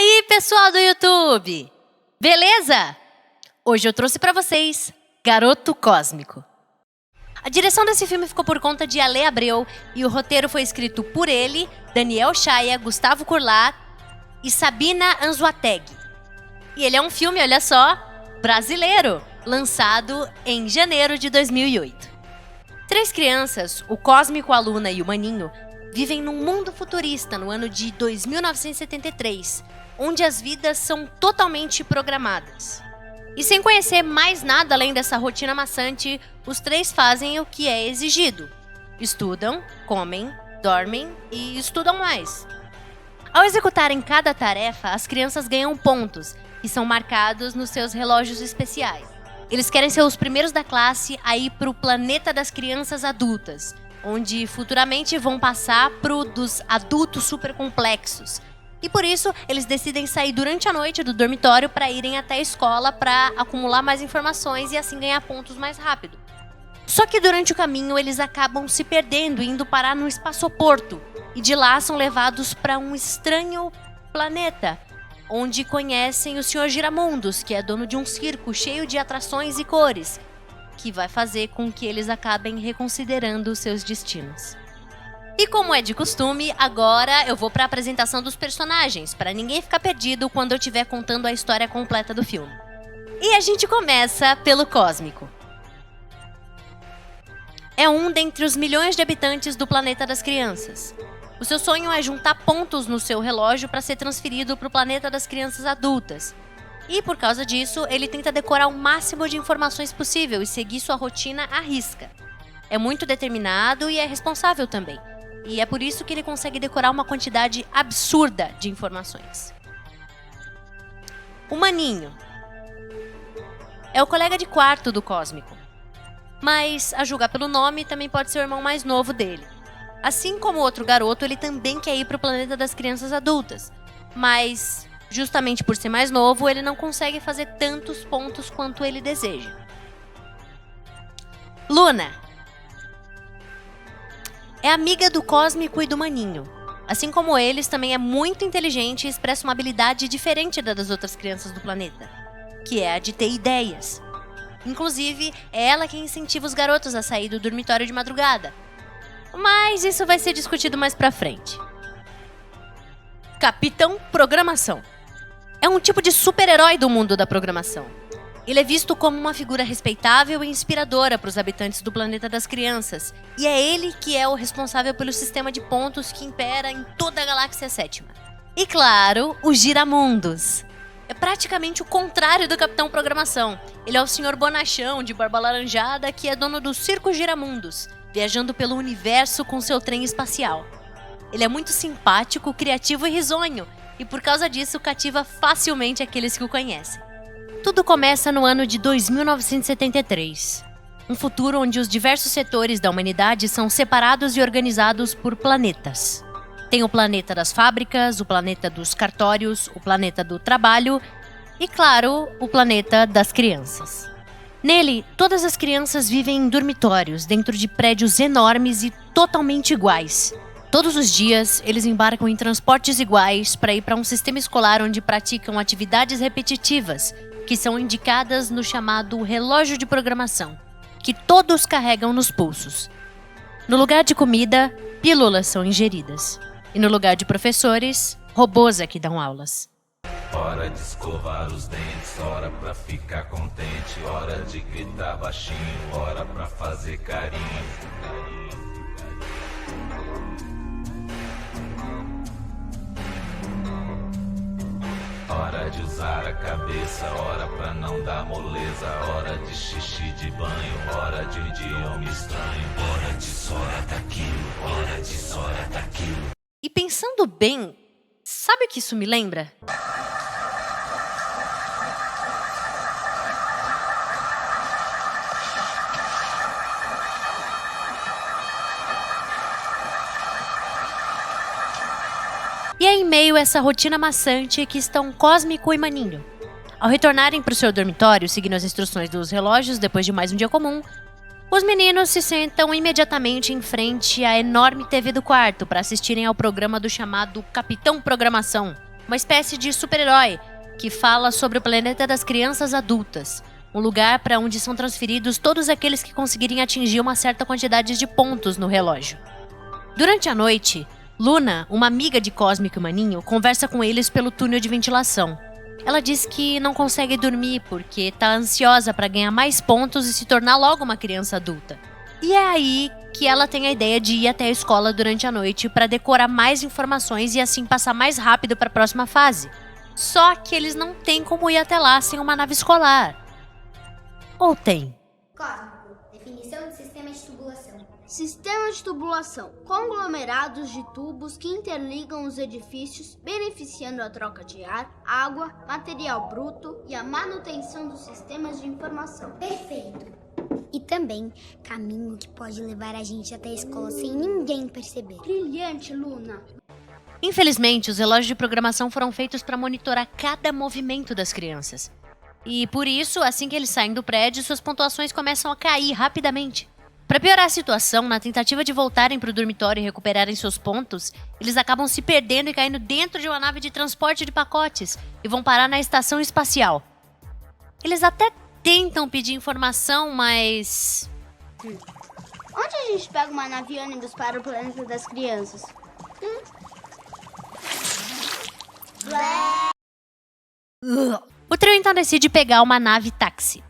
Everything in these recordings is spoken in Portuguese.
aí, pessoal do YouTube? Beleza? Hoje eu trouxe pra vocês Garoto Cósmico. A direção desse filme ficou por conta de Ale Abreu e o roteiro foi escrito por ele, Daniel Chaya, Gustavo Kurlat e Sabina Anzoateg. E ele é um filme, olha só, brasileiro, lançado em janeiro de 2008. Três crianças, o Cósmico, a Luna e o Maninho, vivem num mundo futurista no ano de 2973, onde as vidas são totalmente programadas. E sem conhecer mais nada além dessa rotina maçante, os três fazem o que é exigido. Estudam, comem, dormem e estudam mais. Ao executarem cada tarefa, as crianças ganham pontos, que são marcados nos seus relógios especiais. Eles querem ser os primeiros da classe a ir para o planeta das crianças adultas, onde futuramente vão passar pro dos adultos supercomplexos. E por isso, eles decidem sair durante a noite do dormitório para irem até a escola para acumular mais informações e assim ganhar pontos mais rápido. Só que durante o caminho, eles acabam se perdendo, indo parar no espaçoporto. E de lá são levados para um estranho planeta, onde conhecem o Sr. Giramundos, que é dono de um circo cheio de atrações e cores, que vai fazer com que eles acabem reconsiderando seus destinos. E como é de costume, agora eu vou para a apresentação dos personagens, para ninguém ficar perdido quando eu estiver contando a história completa do filme. E a gente começa pelo Cósmico. É um dentre os milhões de habitantes do planeta das crianças. O seu sonho é juntar pontos no seu relógio para ser transferido para o planeta das crianças adultas. E por causa disso, ele tenta decorar o máximo de informações possível e seguir sua rotina à risca. É muito determinado e é responsável também. E é por isso que ele consegue decorar uma quantidade absurda de informações. O Maninho é o colega de quarto do Cósmico. Mas, a julgar pelo nome, também pode ser o irmão mais novo dele. Assim como o outro garoto, ele também quer ir para o planeta das crianças adultas. Mas, justamente por ser mais novo, ele não consegue fazer tantos pontos quanto ele deseja. Luna é amiga do Cósmico e do Maninho. Assim como eles, também é muito inteligente e expressa uma habilidade diferente da das outras crianças do planeta, que é a de ter ideias. Inclusive, é ela quem incentiva os garotos a sair do dormitório de madrugada. Mas isso vai ser discutido mais pra frente. Capitão Programação é um tipo de super-herói do mundo da programação. Ele é visto como uma figura respeitável e inspiradora para os habitantes do planeta das crianças, e é ele que é o responsável pelo sistema de pontos que impera em toda a galáxia sétima. E claro, o Giramundos. É praticamente o contrário do Capitão Programação. Ele é o Sr. Bonachão, de barba laranjada, que é dono do Circo Giramundos, viajando pelo universo com seu trem espacial. Ele é muito simpático, criativo e risonho, e por causa disso cativa facilmente aqueles que o conhecem. Tudo começa no ano de 2973, um futuro onde os diversos setores da humanidade são separados e organizados por planetas. Tem o planeta das fábricas, o planeta dos cartórios, o planeta do trabalho e, claro, o planeta das crianças. Nele, todas as crianças vivem em dormitórios, dentro de prédios enormes e totalmente iguais. Todos os dias, eles embarcam em transportes iguais para ir para um sistema escolar onde praticam atividades repetitivas, que são indicadas no chamado relógio de programação, que todos carregam nos pulsos. No lugar de comida, pílulas são ingeridas. E no lugar de professores, robôs é que dão aulas. Hora de escovar os dentes, hora pra ficar contente, hora de gritar baixinho, hora pra fazer carinho. Hora de usar a cabeça, hora pra não dar moleza, hora de xixi de banho, hora de idioma estranho, hora disso, hora daquilo, hora disso, hora daquilo. E pensando bem, sabe o que isso me lembra? E é em meio a essa rotina maçante que estão Cósmico e Maninho. Ao retornarem para o seu dormitório, seguindo as instruções dos relógios depois de mais um dia comum, os meninos se sentam imediatamente em frente à enorme TV do quarto para assistirem ao programa do chamado Capitão Programação, uma espécie de super-herói que fala sobre o planeta das crianças adultas, um lugar para onde são transferidos todos aqueles que conseguirem atingir uma certa quantidade de pontos no relógio. Durante a noite, Luna, uma amiga de Cósmico e Maninho, conversa com eles pelo túnel de ventilação. Ela diz que não consegue dormir porque está ansiosa para ganhar mais pontos e se tornar logo uma criança adulta. E é aí que ela tem a ideia de ir até a escola durante a noite para decorar mais informações e assim passar mais rápido para a próxima fase. Só que eles não têm como ir até lá sem uma nave escolar. Ou tem? Cósmico. Definição de sistema de tubulação. Sistema de tubulação. Conglomerados de tubos que interligam os edifícios, beneficiando a troca de ar, água, material bruto e a manutenção dos sistemas de informação. Perfeito. E também caminho que pode levar a gente até a escola sem ninguém perceber. Brilhante, Luna. Infelizmente, os relógios de programação foram feitos para monitorar cada movimento das crianças. E por isso, assim que eles saem do prédio, suas pontuações começam a cair rapidamente. Para piorar a situação, na tentativa de voltarem para o dormitório e recuperarem seus pontos, eles acabam se perdendo e caindo dentro de uma nave de transporte de pacotes e vão parar na estação espacial. Eles até tentam pedir informação, mas... Onde a gente pega uma nave ônibus para o planeta das crianças? O trio então decide pegar uma nave táxi.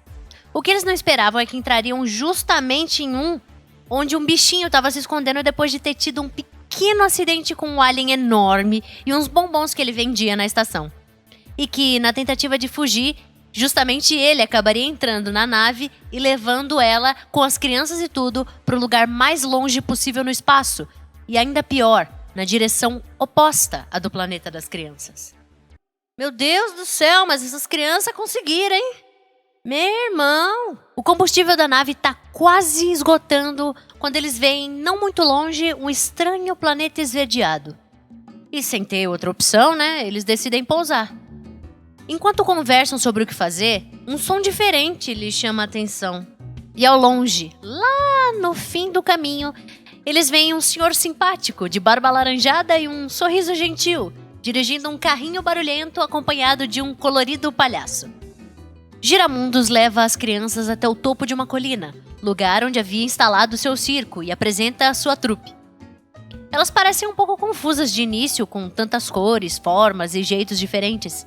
O que eles não esperavam é que entrariam justamente em um onde um bichinho estava se escondendo depois de ter tido um pequeno acidente com um alien enorme e uns bombons que ele vendia na estação. E que, na tentativa de fugir, justamente ele acabaria entrando na nave e levando ela, com as crianças e tudo, para o lugar mais longe possível no espaço. E ainda pior, na direção oposta à do planeta das crianças. Meu Deus do céu, mas essas crianças conseguiram, hein? Meu irmão! O combustível da nave tá quase esgotando quando eles veem, não muito longe, um estranho planeta esverdeado. E sem ter outra opção, né? Eles decidem pousar. Enquanto conversam sobre o que fazer, um som diferente lhes chama a atenção. E ao longe, lá no fim do caminho, eles veem um senhor simpático, de barba alaranjada e um sorriso gentil, dirigindo um carrinho barulhento acompanhado de um colorido palhaço. Giramundos leva as crianças até o topo de uma colina, lugar onde havia instalado seu circo, e apresenta a sua trupe. Elas parecem um pouco confusas de início, com tantas cores, formas e jeitos diferentes.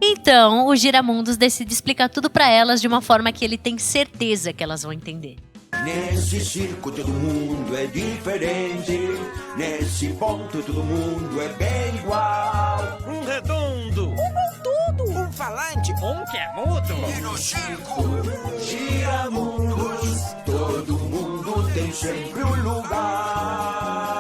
Então, o Giramundos decide explicar tudo para elas de uma forma que ele tem certeza que elas vão entender. Nesse circo todo mundo é diferente. Nesse ponto todo mundo é bem igual. Um redondo, Um falante, que é mudo. E no circo gira mundos. Todo mundo tem sempre um lugar.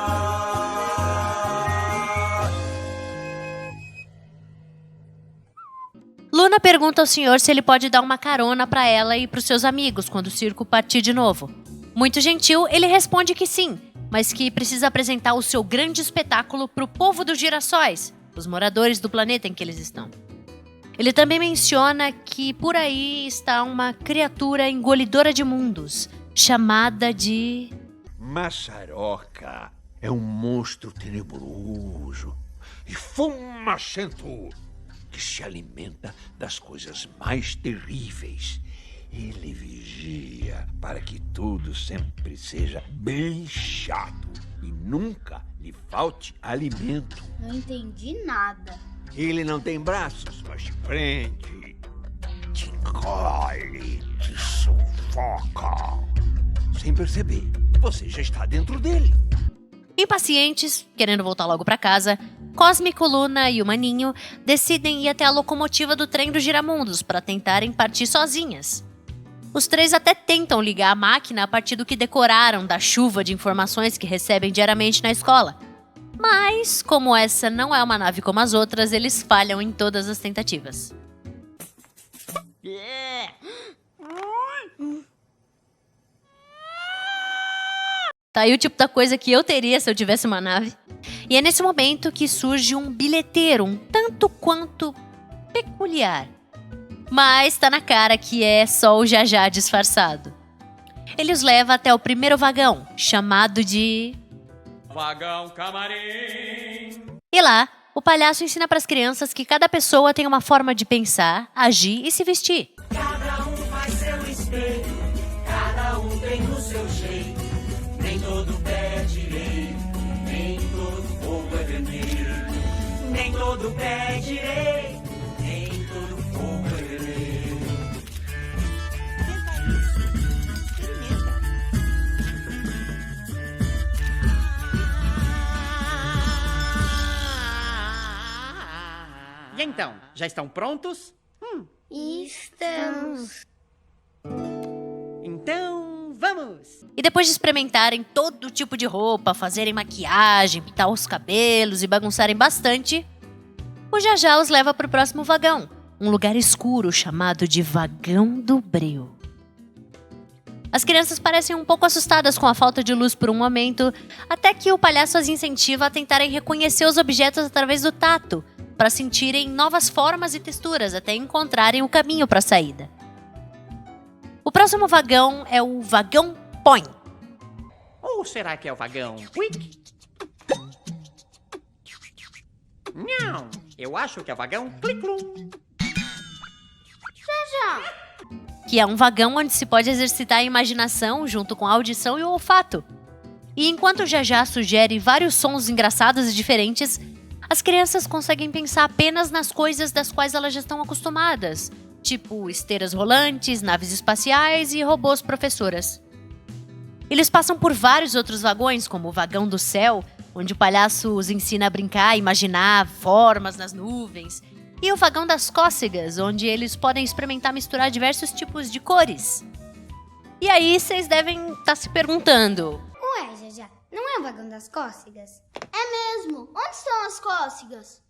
Luna pergunta ao senhor se ele pode dar uma carona para ela e para os seus amigos quando o circo partir de novo. Muito gentil, ele responde que sim, mas que precisa apresentar o seu grande espetáculo para o povo dos girassóis, os moradores do planeta em que eles estão. Ele também menciona que por aí está uma criatura engolidora de mundos, chamada de... Maçaroca é um monstro tenebroso e fumacento que se alimenta das coisas mais terríveis. Ele vigia para que tudo sempre seja bem chato e nunca lhe falte alimento. Não entendi nada. Ele não tem braços, mas te prende, te engole, te sufoca. Sem perceber, você já está dentro dele. Impacientes, querendo voltar logo para casa, Cósmico, Luna e o Maninho decidem ir até a locomotiva do trem dos Giramundos para tentarem partir sozinhas. Os três até tentam ligar a máquina a partir do que decoraram da chuva de informações que recebem diariamente na escola. Mas, como essa não é uma nave como as outras, eles falham em todas as tentativas. Tá aí o tipo da coisa que eu teria se eu tivesse uma nave. E é nesse momento que surge um bilheteiro um tanto quanto peculiar. Mas tá na cara que é só o Jajá disfarçado. Ele os leva até o primeiro vagão, chamado de... Vagão camarim. E lá, o palhaço ensina para as crianças que cada pessoa tem uma forma de pensar, agir e se vestir. Cada um faz seu espelho, cada um tem o seu jeito. Nem todo pé é direito, nem todo fogo é vermelho. Nem todo pé é direito, nem todo fogo é vermelho. E então, já estão prontos? Estamos. Então, vamos! E depois de experimentarem todo tipo de roupa, fazerem maquiagem, pintar os cabelos e bagunçarem bastante, o Jajá os leva para o próximo vagão, um lugar escuro chamado de Vagão do Breu. As crianças parecem um pouco assustadas com a falta de luz por um momento, até que o palhaço as incentiva a tentarem reconhecer os objetos através do tato, para sentirem novas formas e texturas até encontrarem o caminho para a saída. O próximo vagão é o Vagão Põe. Ou será que é o vagão Quick? Não, eu acho que é o vagão Cliclum. Que é um vagão onde se pode exercitar a imaginação junto com a audição e o olfato. E enquanto o Jajá sugere vários sons engraçados e diferentes, as crianças conseguem pensar apenas nas coisas das quais elas já estão acostumadas, tipo esteiras rolantes, naves espaciais e robôs professoras. Eles passam por vários outros vagões, como o Vagão do Céu, onde o palhaço os ensina a brincar e imaginar formas nas nuvens, e o Vagão das Cócegas, onde eles podem experimentar misturar diversos tipos de cores. E aí vocês devem estar se perguntando: Ué, Jajá, não é o vagão das cócegas? É mesmo. Onde estão as cócegas?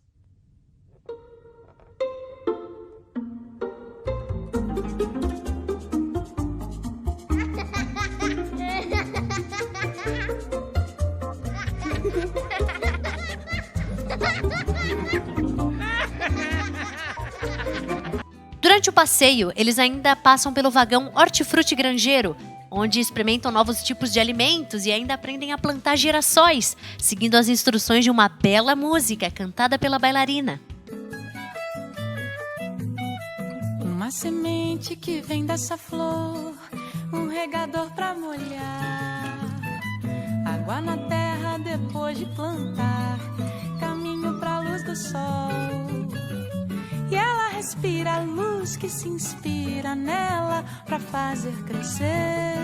Durante o passeio, eles ainda passam pelo vagão Hortifruti Grangeiro, onde experimentam novos tipos de alimentos e ainda aprendem a plantar girassóis, seguindo as instruções de uma bela música cantada pela bailarina. Uma semente que vem dessa flor, um regador pra molhar, água na terra depois de plantar, caminho pra luz do sol. E ela respira a luz que se inspira nela pra fazer crescer.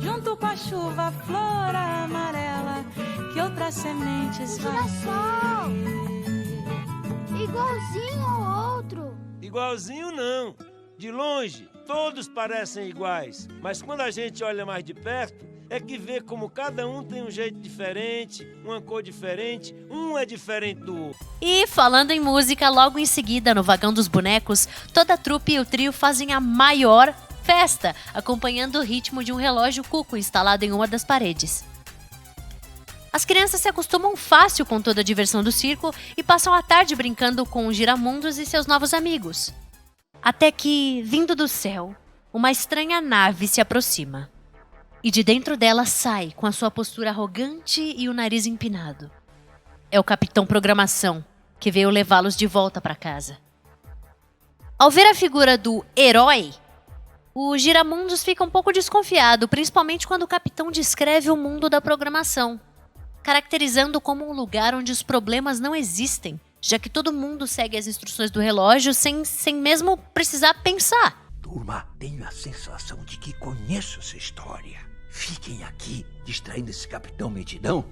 Junto com a chuva, a flor amarela que outras sementes vai Girassol! ter. Igualzinho ao outro. Igualzinho não. De longe, todos parecem iguais. Mas quando a gente olha mais de perto, é que vê como cada um tem um jeito diferente, uma cor diferente, um é diferente do outro. E falando em música, logo em seguida, no Vagão dos Bonecos, toda a trupe e o trio fazem a maior festa, acompanhando o ritmo de um relógio cuco instalado em uma das paredes. As crianças se acostumam fácil com toda a diversão do circo e passam a tarde brincando com os giramundos e seus novos amigos. Até que, vindo do céu, uma estranha nave se aproxima. E de dentro dela sai, com a sua postura arrogante e o nariz empinado. É o Capitão Programação, que veio levá-los de volta para casa. Ao ver a figura do herói, o Giramundos fica um pouco desconfiado, principalmente quando o capitão descreve o mundo da programação, caracterizando como um lugar onde os problemas não existem, já que todo mundo segue as instruções do relógio sem mesmo precisar pensar. Turma, tenho a sensação de que conheço essa história. Fiquem aqui, distraindo esse capitão metidão.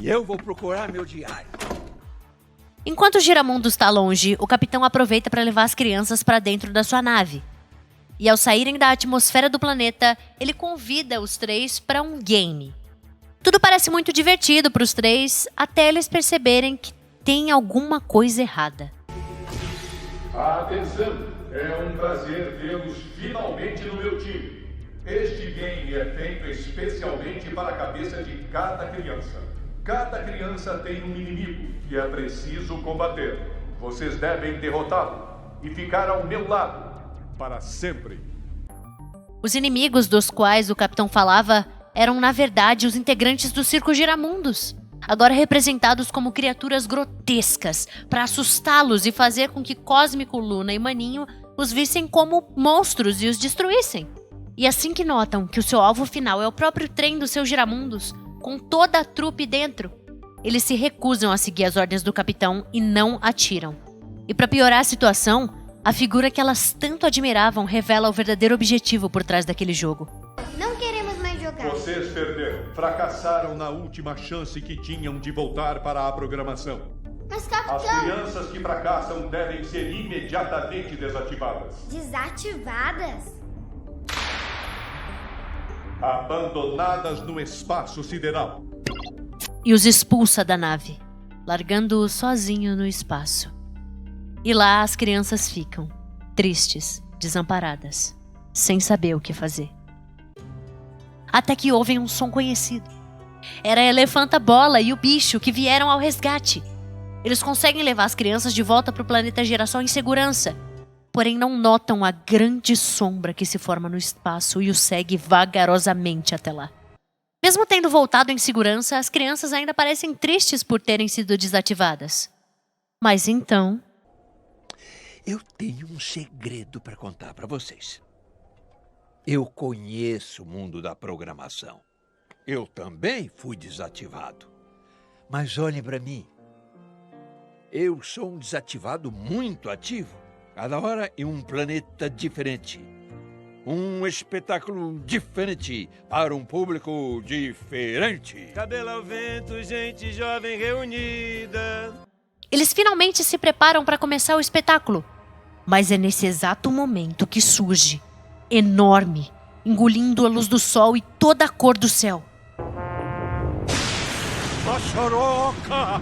E eu vou procurar meu diário. Enquanto o Giramundo está longe, o capitão aproveita para levar as crianças para dentro da sua nave. E ao saírem da atmosfera do planeta, ele convida os três para um game. Tudo parece muito divertido para os três, até eles perceberem que tem alguma coisa errada. Atenção! É um prazer tê-los finalmente no meu time. Este game é feito especialmente para a cabeça de cada criança. Cada criança tem um inimigo que é preciso combater. Vocês devem derrotá-lo e ficar ao meu lado para sempre. Os inimigos dos quais o capitão falava eram, na verdade, os integrantes do Circo Giramundos, agora representados como criaturas grotescas, para assustá-los e fazer com que Cósmico, Luna e Maninho os vissem como monstros e os destruíssem. E assim que notam que o seu alvo final é o próprio trem dos seus giramundos, com toda a trupe dentro, eles se recusam a seguir as ordens do capitão e não atiram. E para piorar a situação, a figura que elas tanto admiravam revela o verdadeiro objetivo por trás daquele jogo. Não queremos mais jogar. Vocês perderam. Fracassaram na última chance que tinham de voltar para a programação. Mas, capitão... As crianças que fracassam devem ser imediatamente desativadas. Desativadas? Abandonadas no espaço sideral. E os expulsa da nave, largando-o sozinho no espaço. E lá as crianças ficam, tristes, desamparadas, sem saber o que fazer. Até que ouvem um som conhecido. Era a Elefanta Bola e o bicho que vieram ao resgate. Eles conseguem levar as crianças de volta para o planeta Girassol em segurança, porém não notam a grande sombra que se forma no espaço e o segue vagarosamente até lá. Mesmo tendo voltado em segurança, as crianças ainda parecem tristes por terem sido desativadas. Mas então... Eu tenho um segredo para contar para vocês. Eu conheço o mundo da programação. Eu também fui desativado. Mas olhem para mim. Eu sou um desativado muito ativo. Cada hora em um planeta diferente. Um espetáculo diferente para um público diferente. Cabelo ao vento, gente jovem reunida. Eles finalmente se preparam para começar o espetáculo. Mas é nesse exato momento que surge, enorme, engolindo a luz do sol e toda a cor do céu. Maçaroca!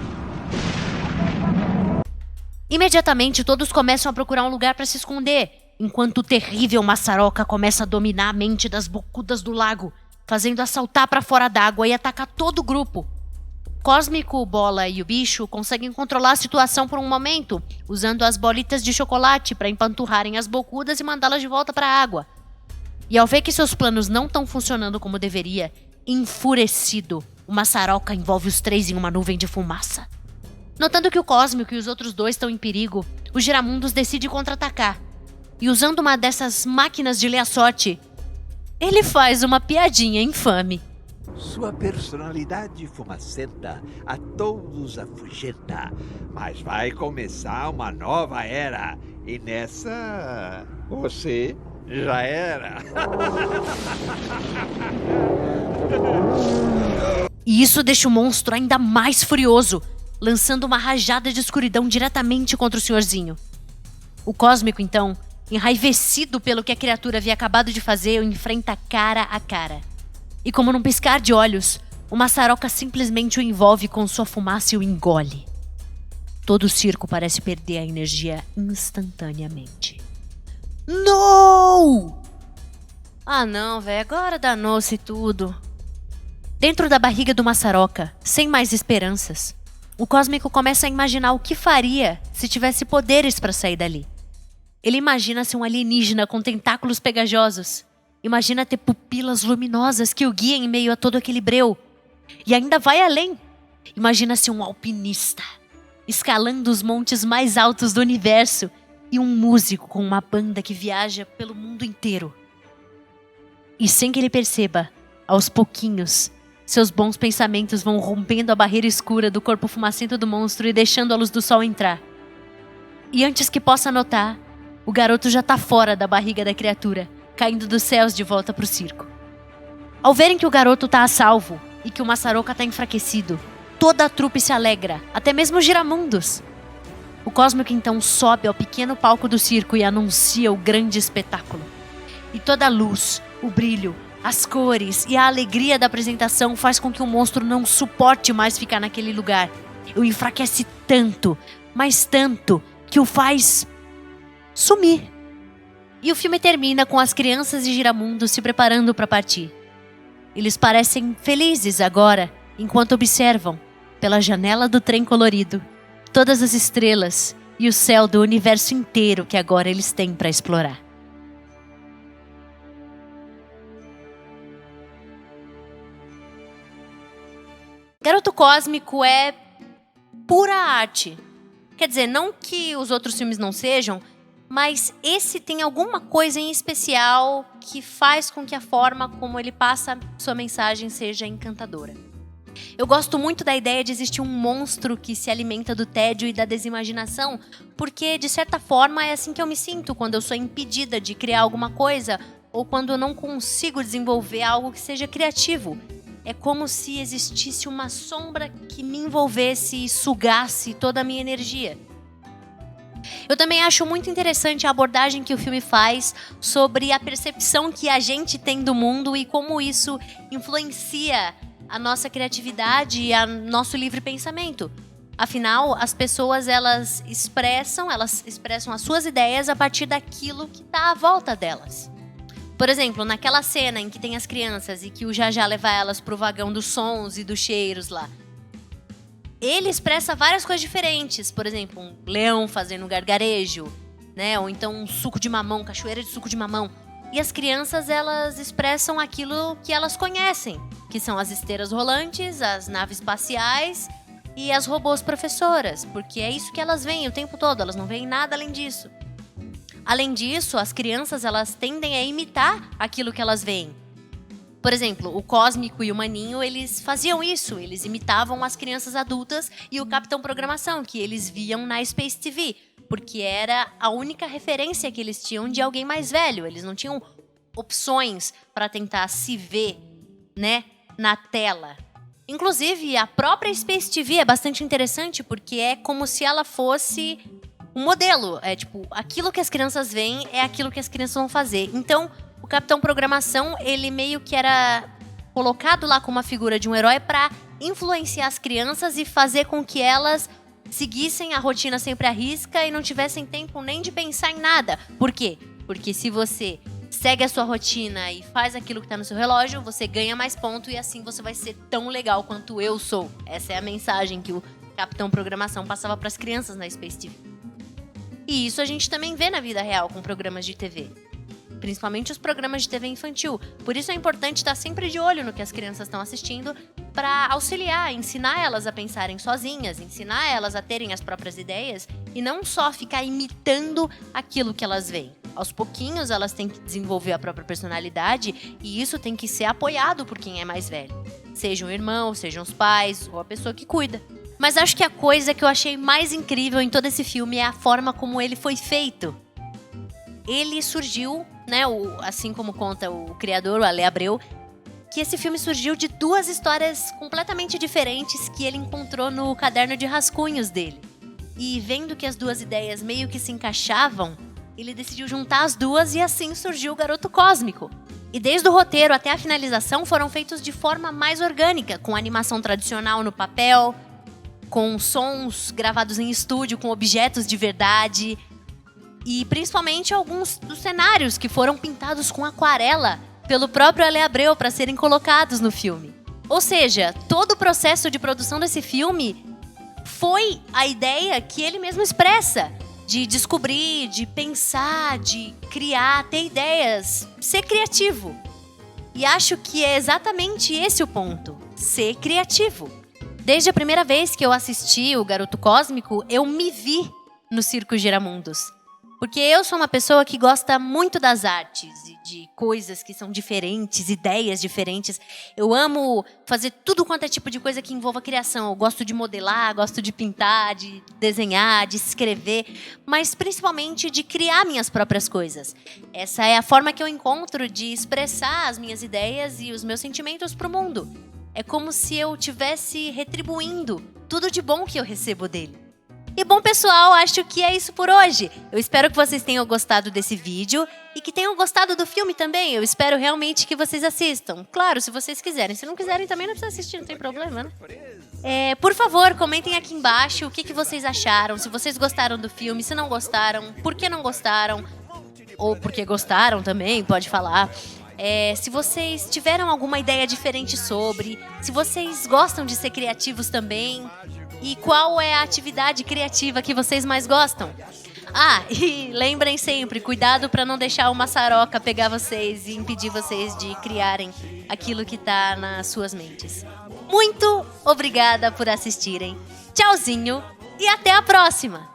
Imediatamente todos começam a procurar um lugar para se esconder, enquanto o terrível Maçaroca começa a dominar a mente das bocudas do lago, fazendo-a saltar para fora d'água e atacar todo o grupo. Cósmico, Bola e o bicho conseguem controlar a situação por um momento, usando as bolitas de chocolate para empanturrarem as bocudas e mandá-las de volta para a água. E ao ver que seus planos não estão funcionando como deveria, enfurecido, o Maçaroca envolve os três em uma nuvem de fumaça. Notando que o Cósmico e os outros dois estão em perigo, o Giramundos decide contra-atacar. E usando uma dessas máquinas de ler a sorte, ele faz uma piadinha infame. Sua personalidade fumacenta a todos afugenta, mas vai começar uma nova era, e nessa você já era. E isso deixa o monstro ainda mais furioso, lançando uma rajada de escuridão diretamente contra o senhorzinho. O Cósmico, então, enraivecido pelo que a criatura havia acabado de fazer, o enfrenta cara a cara. E como num piscar de olhos, o Maçaroca simplesmente o envolve com sua fumaça e o engole. Todo o circo parece perder a energia instantaneamente. Não! Ah não, velho, agora danou-se tudo. Dentro da barriga do Maçaroca, sem mais esperanças, o Cósmico começa a imaginar o que faria se tivesse poderes para sair dali. Ele imagina-se um alienígena com tentáculos pegajosos. Imagina ter pupilas luminosas que o guiem em meio a todo aquele breu. E ainda vai além. Imagina-se um alpinista, escalando os montes mais altos do universo, e um músico com uma banda que viaja pelo mundo inteiro. E sem que ele perceba, aos pouquinhos, seus bons pensamentos vão rompendo a barreira escura do corpo fumacento do monstro e deixando a luz do sol entrar. E antes que possa notar, o garoto já está fora da barriga da criatura, caindo dos céus de volta para o circo. Ao verem que o garoto está a salvo e que o Maçaroca está enfraquecido, toda a trupe se alegra, até mesmo os Giramundos. O Cósmico então sobe ao pequeno palco do circo e anuncia o grande espetáculo. E toda a luz, o brilho, as cores e a alegria da apresentação faz com que o monstro não suporte mais ficar naquele lugar. O enfraquece tanto, mas tanto, que o faz sumir. E o filme termina com as crianças e Giramundos se preparando para partir. Eles parecem felizes agora, enquanto observam, pela janela do trem colorido, todas as estrelas e o céu do universo inteiro que agora eles têm para explorar. Garoto Cósmico é pura arte. Quer dizer, não que os outros filmes não sejam, mas esse tem alguma coisa em especial que faz com que a forma como ele passa sua mensagem seja encantadora. Eu gosto muito da ideia de existir um monstro que se alimenta do tédio e da desimaginação, porque, de certa forma, é assim que eu me sinto quando eu sou impedida de criar alguma coisa ou quando eu não consigo desenvolver algo que seja criativo. É como se existisse uma sombra que me envolvesse e sugasse toda a minha energia. Eu também acho muito interessante a abordagem que o filme faz sobre a percepção que a gente tem do mundo e como isso influencia a nossa criatividade e o nosso livre pensamento. Afinal, as pessoas elas expressam as suas ideias a partir daquilo que está à volta delas. Por exemplo, naquela cena em que tem as crianças e que o Jajá leva elas pro vagão dos sons e dos cheiros lá. Ele expressa várias coisas diferentes. Por exemplo, um leão fazendo gargarejo, né? Ou então um suco de mamão, cachoeira de suco de mamão. E as crianças, elas expressam aquilo que elas conhecem, que são as esteiras rolantes, as naves espaciais e as robôs professoras, porque é isso que elas veem o tempo todo, elas não veem nada além disso. Além disso, as crianças, elas tendem a imitar aquilo que elas veem. Por exemplo, o Cósmico e o Maninho, eles faziam isso, eles imitavam as crianças adultas e o Capitão Programação, que eles viam na Space TV, porque era a única referência que eles tinham de alguém mais velho. Eles não tinham opções para tentar se ver, né, na tela. Inclusive, a própria Space TV é bastante interessante, porque é como se ela fosse um modelo. É tipo, aquilo que as crianças veem é aquilo que as crianças vão fazer. Então, o Capitão Programação, ele meio que era colocado lá como uma figura de um herói para influenciar as crianças e fazer com que elas seguissem a rotina sempre à risca e não tivessem tempo nem de pensar em nada. Por quê? Porque se você segue a sua rotina e faz aquilo que está no seu relógio, você ganha mais ponto e assim você vai ser tão legal quanto eu sou. Essa é a mensagem que o Capitão Programação passava para as crianças na Space TV. E isso a gente também vê na vida real com programas de TV. Principalmente os programas de TV infantil. Por isso é importante estar sempre de olho no que as crianças estão assistindo para auxiliar, ensinar elas a pensarem sozinhas, ensinar elas a terem as próprias ideias e não só ficar imitando aquilo que elas veem. Aos pouquinhos elas têm que desenvolver a própria personalidade e isso tem que ser apoiado por quem é mais velho. Seja um irmão, sejam os pais ou a pessoa que cuida. Mas acho que a coisa que eu achei mais incrível em todo esse filme é a forma como ele foi feito. Ele surgiu, né, assim como conta o criador, o Ale Abreu, que esse filme surgiu de duas histórias completamente diferentes que ele encontrou no caderno de rascunhos dele. E vendo que as duas ideias meio que se encaixavam, ele decidiu juntar as duas e assim surgiu o Garoto Cósmico. E desde o roteiro até a finalização foram feitos de forma mais orgânica, com animação tradicional no papel, com sons gravados em estúdio, com objetos de verdade. E principalmente alguns dos cenários que foram pintados com aquarela pelo próprio Ale Abreu para serem colocados no filme. Ou seja, todo o processo de produção desse filme foi a ideia que ele mesmo expressa, de descobrir, de pensar, de criar, ter ideias, ser criativo. E acho que é exatamente esse o ponto, ser criativo. Desde a primeira vez que eu assisti o Garoto Cósmico, eu me vi no Circo Giramundos. Porque eu sou uma pessoa que gosta muito das artes e de coisas que são diferentes, ideias diferentes. Eu amo fazer tudo quanto é tipo de coisa que envolva criação. Eu gosto de modelar, gosto de pintar, de desenhar, de escrever, mas principalmente de criar minhas próprias coisas. Essa é a forma que eu encontro de expressar as minhas ideias e os meus sentimentos para o mundo. É como se eu estivesse retribuindo tudo de bom que eu recebo dele. E bom, pessoal, acho que é isso por hoje. Eu espero que vocês tenham gostado desse vídeo e que tenham gostado do filme também. Eu espero realmente que vocês assistam. Claro, se vocês quiserem. Se não quiserem, também não precisa assistir, não tem problema, né? Por favor, comentem aqui embaixo o que vocês acharam. Se vocês gostaram do filme, se não gostaram, por que não gostaram. Ou porque gostaram também, pode falar. Se vocês tiveram alguma ideia diferente sobre. Se vocês gostam de ser criativos também. E qual é a atividade criativa que vocês mais gostam? E lembrem sempre, cuidado para não deixar uma maçaroca pegar vocês e impedir vocês de criarem aquilo que está nas suas mentes. Muito obrigada por assistirem. Tchauzinho e até a próxima!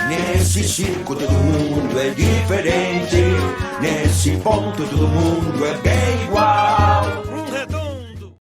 Nesse circo todo mundo é diferente, nesse ponto todo mundo é bem igual.